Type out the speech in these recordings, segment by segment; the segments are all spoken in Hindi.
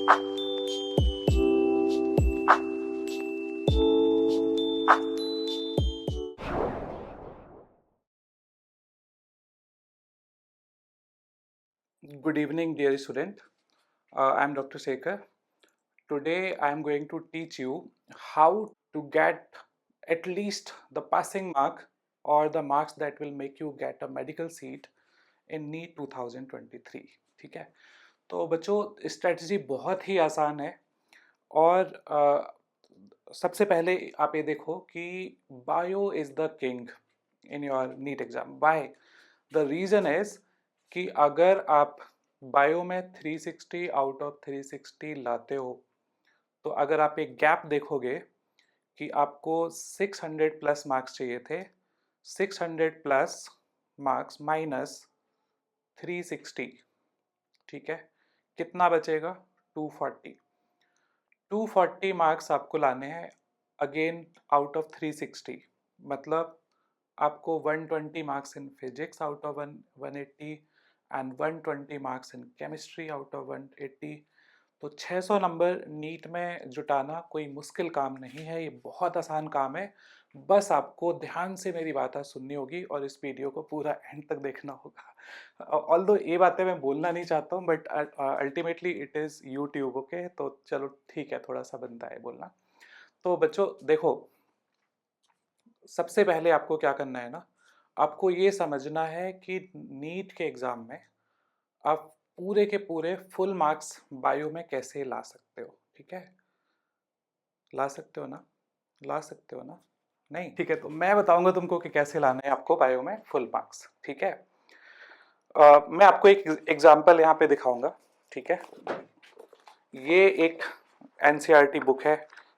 Good evening, dear student. I am Dr. Sekhar. Today, I am going to teach you how to get at least the passing mark or the marks that will make you get a medical seat in NEET 2023. ठीक है, तो बच्चों स्ट्रेटजी बहुत ही आसान है और सबसे पहले आप ये देखो कि bio is the king in your NEET exam. By the reason is कि अगर आप बायो में 360 आउट ऑफ 360 लाते हो, तो अगर आप एक गैप देखोगे कि आपको 600 प्लस मार्क्स चाहिए थे, 600 प्लस मार्क्स माइनस 360, ठीक है, कितना बचेगा? 240. 240 मार्क्स आपको लाने हैं अगेन आउट ऑफ 360. मतलब आपको 120 marks in physics out of 180 and 120 marks in chemistry out of 180. तो 600 नंबर नीट में जुटाना कोई मुश्किल काम नहीं है, ये बहुत आसान काम है. बस आपको ध्यान से मेरी बातें सुननी होगी और इस वीडियो को पूरा एंड तक देखना होगा. ऑल्दो ये बातें मैं बोलना नहीं चाहता हूँ, but ultimately it is YouTube. Okay, तो चलो ठीक है, थोड़ा सा बनता है बोलना. तो बच्चों देखो, सबसे पहले आपको क्या करना है ना, आपको ये समझना है कि नीट के एग्ज़ाम में आप पूरे के पूरे फुल मार्क्स बायो में कैसे ला सकते हो. ठीक है, ला सकते हो ना? ला सकते हो ना? नहीं? ठीक है, तो मैं बताऊंगा तुमको कि कैसे लाना है आपको बायो में फुल मार्क्स. ठीक है, मैं आपको एक एग्जांपल यहाँ पे दिखाऊंगा. ठीक है, ये एक एनसीईआरटी बुक है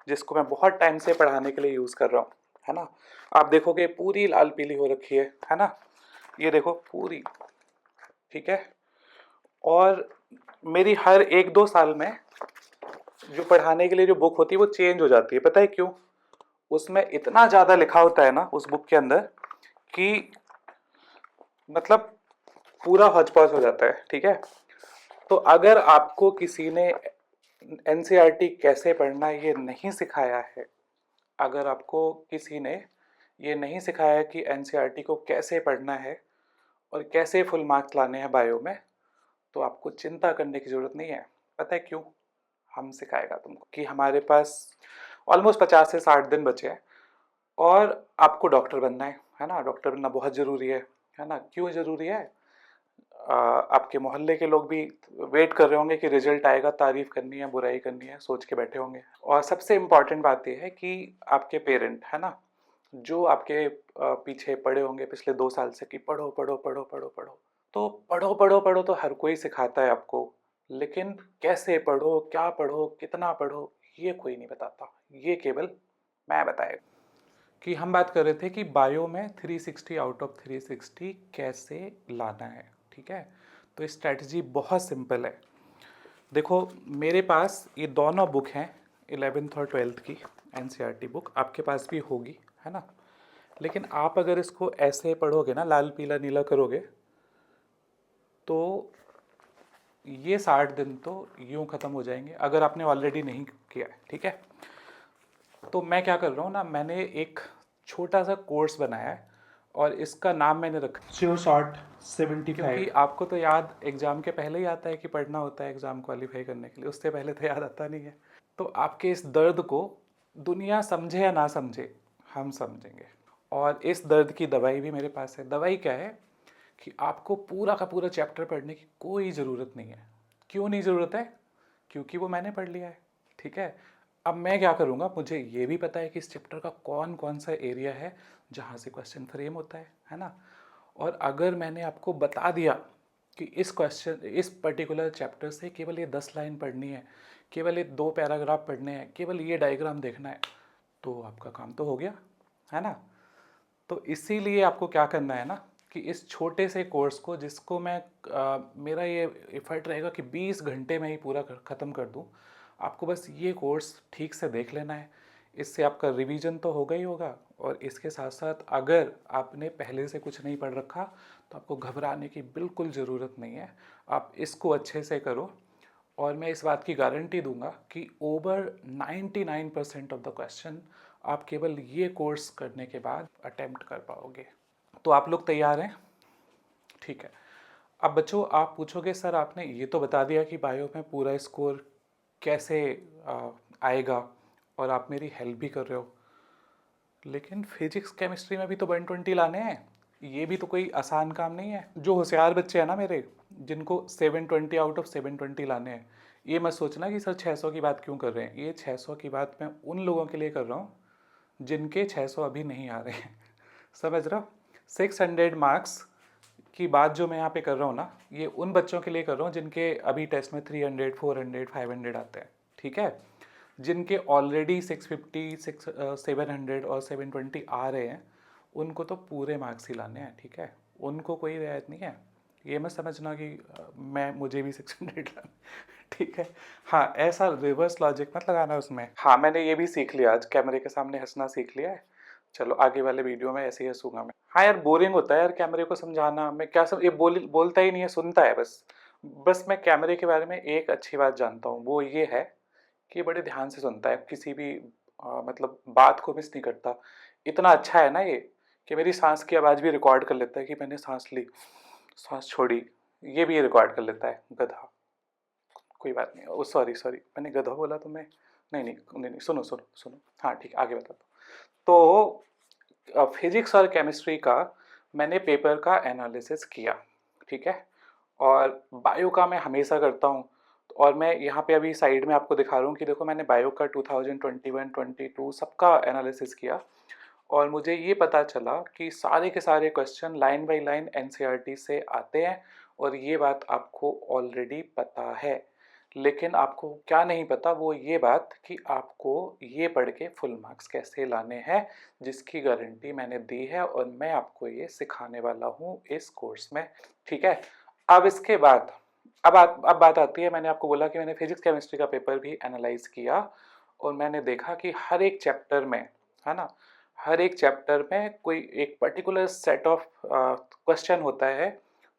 जिसको मैं बहुत टाइम से पढ़ाने के लिए यूज़ कर रहा हूँ, है ना. आप देखोगे पूरी लाल पीली हो रखी है ना. ये देखो पूरी, ठीक है. और मेरी हर 1-2 साल में जो पढ़ाने के लिए जो बुक होती है वो चेंज हो जाती है. पता है क्यों? उसमें इतना ज़्यादा लिखा होता है ना उस बुक के अंदर कि मतलब पूरा हौच पौच हो जाता है. ठीक है, तो अगर आपको किसी ने एनसीईआरटी कैसे पढ़ना है ये नहीं सिखाया है, अगर आपको किसी ने ये नहीं सिखाया कि एनसीईआरटी को कैसे पढ़ना है और कैसे फुल मार्क्स लाने हैं बायो में, तो आपको चिंता करने की ज़रूरत नहीं है. पता है क्यों? हम सिखाएगा तुमको कि हमारे पास ऑलमोस्ट 50 से 60 दिन बचे हैं और आपको डॉक्टर बनना है ना. डॉक्टर बनना बहुत ज़रूरी है ना. क्यों ज़रूरी है? आपके मोहल्ले के लोग भी वेट कर रहे होंगे कि रिजल्ट आएगा, तारीफ करनी है बुराई करनी है, सोच के बैठे होंगे. और सबसे इम्पॉर्टेंट बात यह है कि आपके पेरेंट, है ना, जो आपके पीछे पड़े होंगे पिछले 2 साल से कि पढ़ो पढ़ो पढ़ो पढ़ो पढ़ो, तो पढ़ो पढ़ो पढ़ो तो हर कोई सिखाता है आपको, लेकिन कैसे पढ़ो, क्या पढ़ो, कितना पढ़ो, ये कोई नहीं बताता. ये केवल मैं बताएगा. कि हम बात कर रहे थे कि बायो में 360 आउट ऑफ 360 कैसे लाना है. ठीक है, तो स्ट्रैटेजी बहुत सिंपल है. देखो मेरे पास ये दोनों बुक हैं, 11th और 12th की एनसीईआरटी बुक आपके पास भी होगी, है ना. लेकिन आप अगर इसको ऐसे पढ़ोगे ना, लाल पीला नीला करोगे, तो ये 60 दिन तो यूं ख़त्म हो जाएंगे अगर आपने ऑलरेडी नहीं किया है. ठीक है, तो मैं क्या कर रहा हूँ ना, मैंने एक छोटा सा कोर्स बनाया है और इसका नाम मैंने रखा श्योर शॉट 75. क्योंकि आपको तो याद एग्ज़ाम के पहले ही आता है कि पढ़ना होता है एग्ज़ाम क्वालिफाई करने के लिए, उससे पहले तो याद आता नहीं है. तो आपके इस दर्द को दुनिया समझे या ना समझे, हम समझेंगे. और इस दर्द की दवाई भी मेरे पास है. दवाई क्या है कि आपको पूरा का पूरा चैप्टर पढ़ने की कोई ज़रूरत नहीं है. क्यों नहीं ज़रूरत है? क्योंकि वो मैंने पढ़ लिया है. ठीक है, अब मैं क्या करूँगा, मुझे ये भी पता है कि इस चैप्टर का कौन कौन सा एरिया है जहाँ से क्वेश्चन फ्रेम होता है ना. और अगर मैंने आपको बता दिया कि इस पर्टिकुलर चैप्टर से केवल ये 10 लाइन पढ़नी है, केवल ये 2 पैराग्राफ पढ़ने हैं, केवल ये डायग्राम देखना है, तो आपका काम तो हो गया, है ना. तो इसीलिए आपको क्या करना है ना कि इस छोटे से कोर्स को, जिसको मैं मेरा ये एफर्ट रहेगा कि 20 घंटे में ही पूरा ख़त्म कर दूँ, आपको बस ये कोर्स ठीक से देख लेना है. इससे आपका रिवीजन तो होगा ही होगा, और इसके साथ साथ अगर आपने पहले से कुछ नहीं पढ़ रखा तो आपको घबराने की बिल्कुल ज़रूरत नहीं है. आप इसको अच्छे से करो और मैं इस बात की गारंटी दूंगा कि ओवर 99% ऑफ द क्वेश्चन आप केवल ये कोर्स करने के बाद अटेम्प्ट कर पाओगे। तो आप लोग तैयार हैं? ठीक है। अब बच्चों आप पूछोगे सर आपने ये तो बता दिया कि बायो में पूरा स्कोर कैसे आएगा और आप मेरी हेल्प भी कर रहे हो, लेकिन फिजिक्स केमिस्ट्री में भी तो 120 लाने हैं। ये भी तो कोई आसान काम नहीं है। जो होशियार बच्चे हैं ना मेरे, जिनको 720 आउट ऑफ 720 लाने हैं, ये मत सोचना कि सर 600 की बात क्यों कर रहे हैं। ये 600 की बात मैं उन लोगों के लिए कर रहा हूँ जिनके 600 अभी नहीं आ रहे हैं। समझ रहे हो? 600 मार्क्स की बात जो मैं यहाँ पे कर रहा हूँ ना, ये उन बच्चों के लिए कर रहा हूँ जिनके अभी टेस्ट में 300, 400, 500 आते हैं। ठीक है? जिनके ऑलरेडी 650, 700 और 720 आ रहे हैं, उनको तो पूरे मार्क्स ही लाने हैं। ठीक है? उनको कोई रियायत नहीं है। ये मत समझना कि मुझे भी 600 लाने। ठीक है? हाँ, ऐसा रिवर्स लॉजिक मत लगाना उसमें। हाँ, मैंने ये भी सीख लिया आज, कैमरे के सामने हंसना सीख लिया है। चलो आगे वाले वीडियो में ऐसे ही हंसूंगा मैं। हाँ यार, बोरिंग होता है यार कैमरे को समझाना। मैं क्या सब ये बोलता ही नहीं है, सुनता है बस। बस मैं कैमरे के बारे में एक अच्छी बात जानता हूँ, वो ये है कि बड़े ध्यान से सुनता है, किसी भी मतलब बात को मिस नहीं करता। इतना अच्छा है ना ये कि मेरी सांस की आवाज़ भी रिकॉर्ड कर लेता है कि मैंने सांस ली, सांस छोड़ी, ये भी रिकॉर्ड कर लेता है। गधा। कोई बात नहीं, ओ सॉरी सॉरी, मैंने गधा बोला तो मैं नहीं नहीं नहीं नहीं, सुनो सुनो सुनो। हाँ ठीक, आगे बता दो। तो फिजिक्स और केमिस्ट्री का मैंने पेपर का एनालिसिस किया। ठीक है? और बायो का मैं हमेशा करता हूँ। और मैं यहाँ पे अभी साइड में आपको दिखा रहा हूँ कि देखो मैंने बायो का 2021, 22 सबका एनालिसिस किया। और मुझे ये पता चला कि सारे के सारे question line by line NCERT से आते हैं। और ये बात आपको ऑलरेडी पता है, लेकिन आपको क्या नहीं पता वो ये बात कि आपको ये पढ़ के फुल मार्क्स कैसे लाने हैं, जिसकी गारंटी मैंने दी है और मैं आपको ये सिखाने वाला हूँ इस कोर्स में। ठीक है? अब इसके बाद अब बात आती है, मैंने आपको बोला कि मैंने फिजिक्स केमिस्ट्री का पेपर भी एनालाइज किया और मैंने देखा कि हर एक चैप्टर में, है ना, हर एक चैप्टर में कोई एक पर्टिकुलर सेट ऑफ क्वेश्चन होता है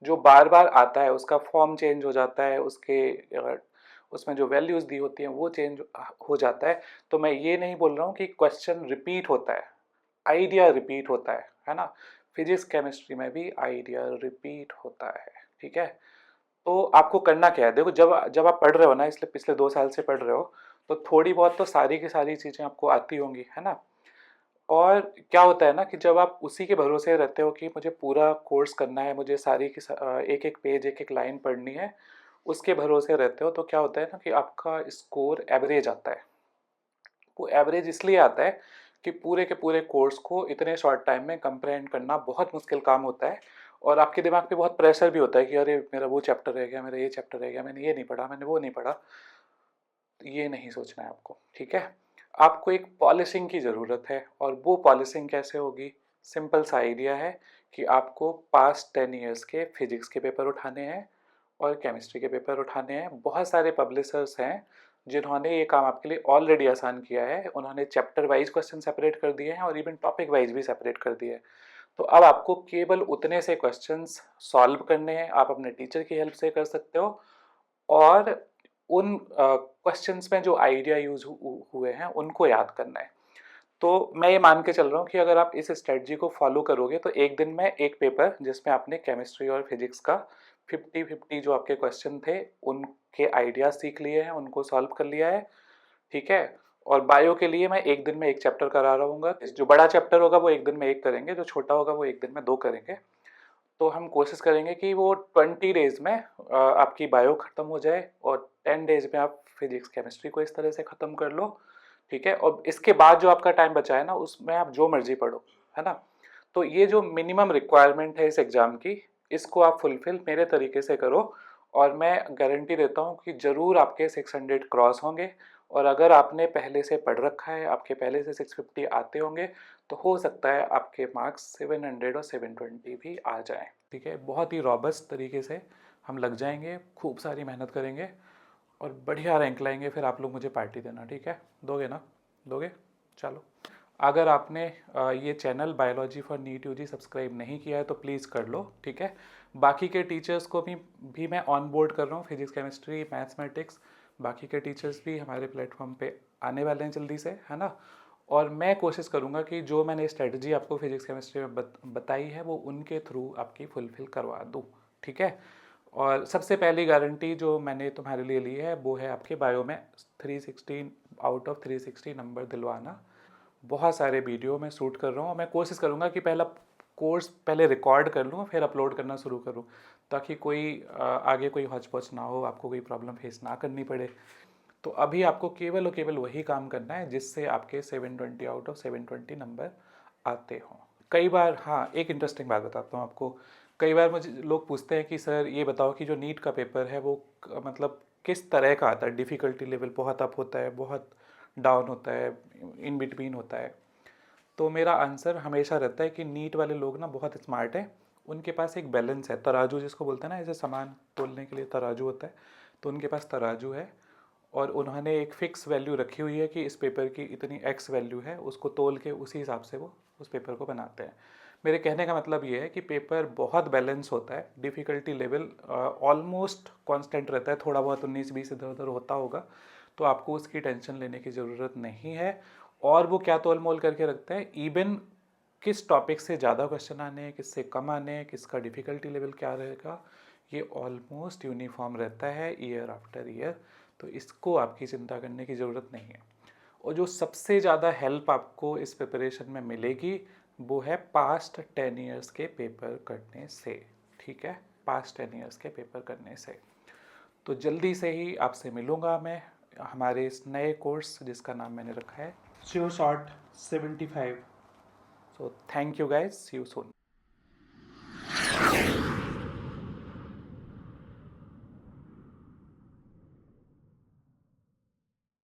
जो बार बार आता है। उसका फॉर्म चेंज हो जाता है, उसमें जो वैल्यूज़ दी होती हैं वो चेंज हो जाता है। तो मैं ये नहीं बोल रहा हूँ कि क्वेश्चन रिपीट होता है, आइडिया रिपीट होता है ना। फिजिक्स केमिस्ट्री में भी आइडिया रिपीट होता है। ठीक है? तो आपको करना क्या है, देखो जब जब आप पढ़ रहे हो ना, इसलिए पिछले 2 साल से पढ़ रहे हो, तो थोड़ी बहुत तो सारी की सारी चीज़ें आपको आती होंगी, है ना। और क्या होता है ना कि जब आप उसी के भरोसे रहते हो कि मुझे पूरा कोर्स करना है, मुझे सारी की एक एक पेज, एक एक लाइन पढ़नी है, उसके भरोसे रहते हो, तो क्या होता है ना कि आपका स्कोर एवरेज आता है। वो एवरेज इसलिए आता है कि पूरे के पूरे कोर्स को इतने शॉर्ट टाइम में कंप्रेहेंड करना बहुत मुश्किल काम होता है। और आपके दिमाग पे बहुत प्रेशर भी होता है कि अरे मेरा वो चैप्टर रह गया, मेरा ये चैप्टर रह गया, मैंने ये नहीं पढ़ा, मैंने वो नहीं पढ़ा। ये नहीं सोचना है आपको। ठीक है? आपको एक पॉलिशिंग की ज़रूरत है, और वो पॉलिशिंग कैसे होगी? सिंपल सा आइडिया है कि आपको पास्ट 10 ईयर्स के फिजिक्स के पेपर उठाने हैं और केमिस्ट्री के पेपर उठाने हैं। बहुत सारे पब्लिशर्स हैं जिन्होंने ये काम आपके लिए ऑलरेडी आसान किया है। उन्होंने चैप्टर वाइज क्वेश्चन सेपरेट कर दिए हैं और इवन टॉपिक वाइज भी सेपरेट कर दिए हैं। तो अब आपको केवल उतने से क्वेश्चंस सॉल्व करने हैं। आप अपने टीचर की हेल्प से कर सकते हो, और उन क्वेश्चंस में जो आइडिया यूज हुए हैं उनको याद करना है। तो मैं ये मान के चल रहा हूँ कि अगर आप इस स्ट्रेटजी को फॉलो करोगे तो एक दिन में एक पेपर जिसमें आपने केमिस्ट्री और फिजिक्स का 50-50 जो आपके क्वेश्चन थे उनके आइडिया सीख लिए हैं, उनको सॉल्व कर लिया है। ठीक है? और बायो के लिए मैं एक दिन में एक चैप्टर करा रहूँगा। जो बड़ा चैप्टर होगा वो एक दिन में एक करेंगे, जो छोटा होगा वो एक दिन में 2 करेंगे। तो हम कोशिश करेंगे कि वो 20 डेज में आपकी बायो ख़त्म हो जाए और 10 डेज में आप फिजिक्स केमिस्ट्री को इस तरह से ख़त्म कर लो। ठीक है? और इसके बाद जो आपका टाइम बचा है ना, उसमें आप जो मर्जी पढ़ो, है ना। तो ये जो मिनिमम रिक्वायरमेंट है इस एग्ज़ाम की, इसको आप फुलफिल मेरे तरीके से करो, और मैं गारंटी देता हूँ कि ज़रूर आपके 600 क्रॉस होंगे। और अगर आपने पहले से पढ़ रखा है, आपके पहले से 650 आते होंगे, तो हो सकता है आपके मार्क्स 700 और 720 भी आ जाएं। ठीक है? बहुत ही रॉबस्ट तरीके से हम लग जाएंगे, खूब सारी मेहनत करेंगे और बढ़िया रैंक लाएंगे। फिर आप लोग मुझे पार्टी देना। ठीक है? दोगे ना? दोगे? चलो अगर आपने ये channel biology for NEET UG subscribe नहीं किया है तो प्लीज़ कर लो, ठीक है। बाकी के टीचर्स को भी मैं ऑन बोर्ड कर रहा हूँ, फिजिक्स केमिस्ट्री मैथमेटिक्स, बाकी के टीचर्स भी हमारे प्लेटफॉर्म पे आने वाले हैं जल्दी से, है ना। और मैं कोशिश करूँगा कि जो मैंने स्ट्रेटजी आपको फिजिक्स केमिस्ट्री में बताई है वो उनके थ्रू आपकी फुलफिल करवा दूँ, ठीक है। और सबसे पहली गारंटी जो मैंने तुम्हारे लिए ली है वो है आपके बायो में 360 आउट ऑफ 360 नंबर दिलवाना। बहुत सारे वीडियो मैं शूट कर रहा हूँ, मैं कोशिश करूँगा कि पहला कोर्स पहले रिकॉर्ड कर लूँ फिर अपलोड करना शुरू करूँ, ताकि कोई आगे कोई हौच पौच ना हो, आपको कोई प्रॉब्लम फेस ना करनी पड़े। तो अभी आपको केवल और केवल वही काम करना है जिससे आपके 720 आउट ऑफ 720 नंबर आते हों। कई बार, हाँ, एक इंटरेस्टिंग बात बताता हूँ आपको। कई बार मुझे लोग पूछते हैं कि सर ये बताओ कि जो नीट का पेपर है वो मतलब किस तरह का आता है, डिफ़िकल्टी लेवल बहुत अप होता है, बहुत डाउन होता है, इन बिटवीन होता है। तो मेरा आंसर हमेशा रहता है कि नीट वाले लोग ना बहुत स्मार्ट हैं, उनके पास एक बैलेंस है, तराजू जिसको बोलते हैं ना, ऐसे सामान तोलने के लिए तराजू होता है, तो उनके पास तराजू है और उन्होंने एक फ़िक्स वैल्यू रखी हुई है कि इस पेपर की इतनी एक्स वैल्यू है, उसको तोल के उसी हिसाब से वो उस पेपर को बनाते हैं। मेरे कहने का मतलब ये है कि पेपर बहुत बैलेंस होता है, डिफ़िकल्टी लेवल ऑलमोस्ट कांस्टेंट रहता है, थोड़ा बहुत 19-20 इधर उधर होता होगा, तो आपको उसकी टेंशन लेने की ज़रूरत नहीं है। और वो क्या तोल मोल करके रखते हैं, इवन किस टॉपिक से ज़्यादा क्वेश्चन आने हैं, किससे कम आने हैं, किसका डिफ़िकल्टी लेवल क्या रहेगा, ये ऑलमोस्ट यूनिफॉर्म रहता है ईयर आफ्टर ईयर। तो इसको आपकी चिंता करने की ज़रूरत नहीं है। और जो सबसे ज़्यादा हेल्प आपको इस प्रिपरेशन में मिलेगी वो है पास्ट 10 ईयर्स के पेपर करने से, ठीक है, पास्ट 10 ईयर्स के पेपर करने से। तो जल्दी से ही आपसे मिलूँगा मैं हमारे इस नए कोर्स जिसका नाम मैंने रखा है Sure shot 75. So thank you guys, see you soon.